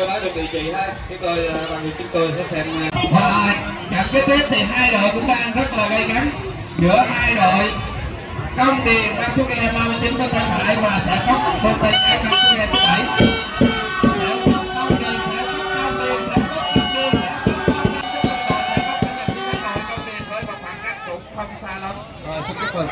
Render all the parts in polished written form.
chưa nói được địa chỉ ha, chúng tôi bằng chúng tôi sẽ xem. Và trận kế tiếp thì hai đội cũng đang rất là gay cấn giữa hai đội Công Điền mang số ghe 39 bên tay phải và sẽ có bên tay trái mang số ghe số 7. Không xa lắm. Rồi xin chúc mừng.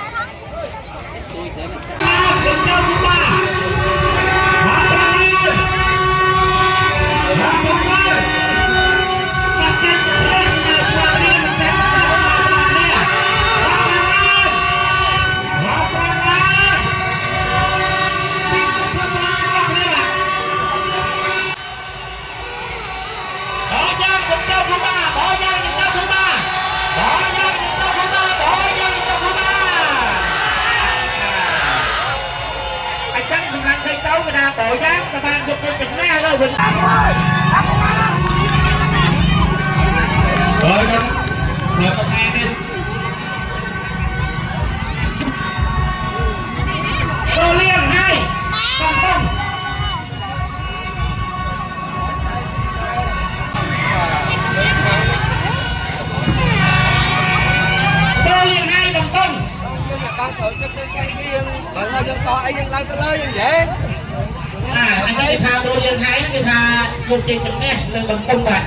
Tội giác các bạn chụp trên tỉnh nghe rồi Quỳnh rồi công an đi Tô Liên 2 Công Công Tô Liên 2 Công Công con thử cho cái riêng đừng là dân to ấy dân lan tới lời như vậy. Anh ấy tha Tô Liên 2 cái tha chụp trên tỉnh nghe lên Công Công vậy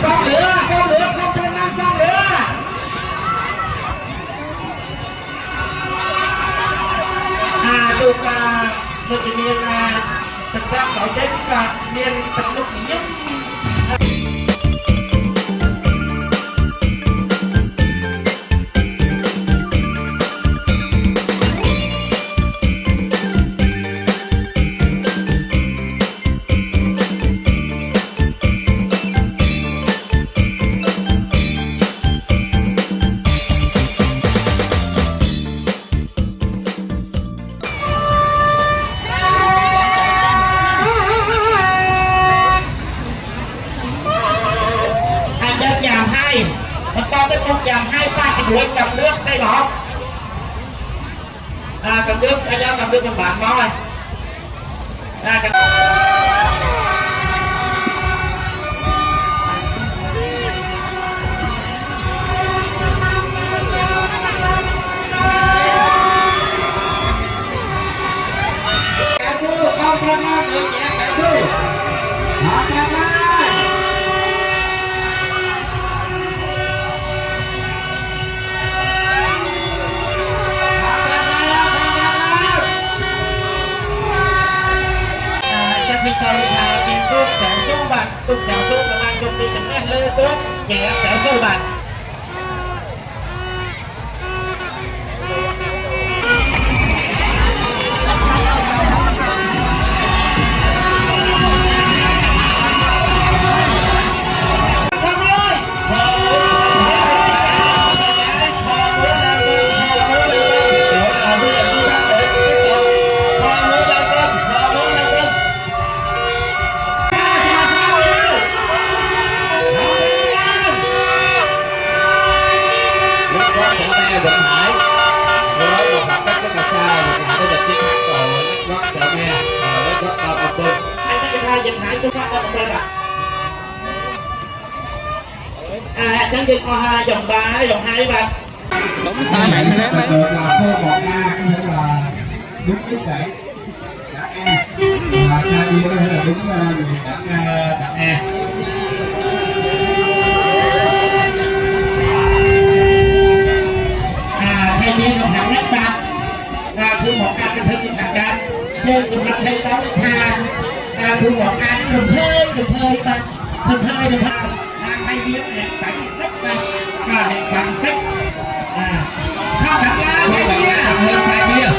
xong nữa không trên năm xong nữa được một cái miền thực ra có đến cả miền tận lúc nhất. Mình con cái con dầm 2 pha thì đuổi cầm nước xây bọt cầm nước cho cầm nước bằng bạn thôi xả su con con ngon được nhẹ xả su đó con ơi còn là miền thuốc xẻo số bạn thuốc xẻo số các bạn dùng đi từng nghe lơ tốt nhẹ xẻo số bạn Chẳng đi qua dòng 3, dòng 2 bạn. Đúng sai bạn sáng đấy. Là phô một A có nghĩa là đúng lúc đẩy đảng E và cha đi có nghĩa là đúng đảng E. Thay viên không hẳn hết bạn. Thứ 1 A cái thứ những hạt đạn. Nên sự mặt thay đó tha thứ 1 A nó rùm hơi bạn. Rùm hơi. Thay viên hẹn cảnh rất bạn. Hẹn cảnh rất. Không hẳn ra thay viên.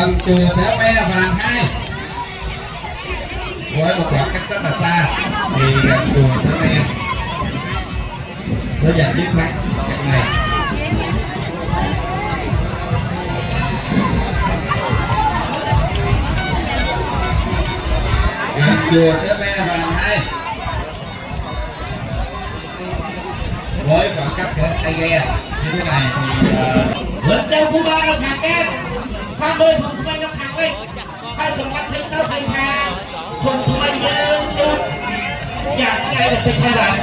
gần chùa Sở Me vàng 2 với một khoảng cách rất là xa thì gần chùa Sở Me sẽ giành chiến thắng trận này. Gần chùa Sở Me vàng 2 với khoảng cách của tay ghe như thế này thì lần đầu của ba nó thẳng kép 30 phần của nó thẳng lên hai phần mặt thấy nó thành thà phần của mình như dạng cái này là tình hai bạn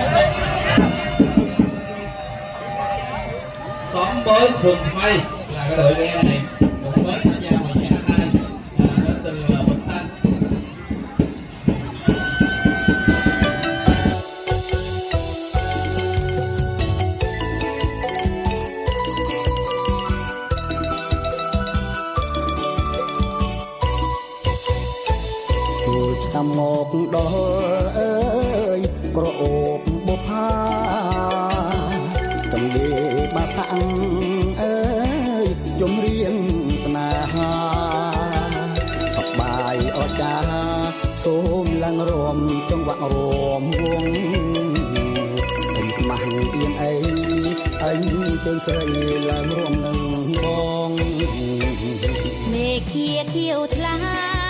xóm mới Phường Mây là cái đội ghe này cũng mới tham gia vào giải hai đến từ Bình Thanh. Trăm một đôi cổ ốp bột pha cầm đề ba sẵn ơi dùm riêng sna sọc bài ở cha xôm lăng rồm trong vạn rồm vuông tình mặn yên ấy anh chân sợi lăng rồm nâng bong mẹ kia kêu thla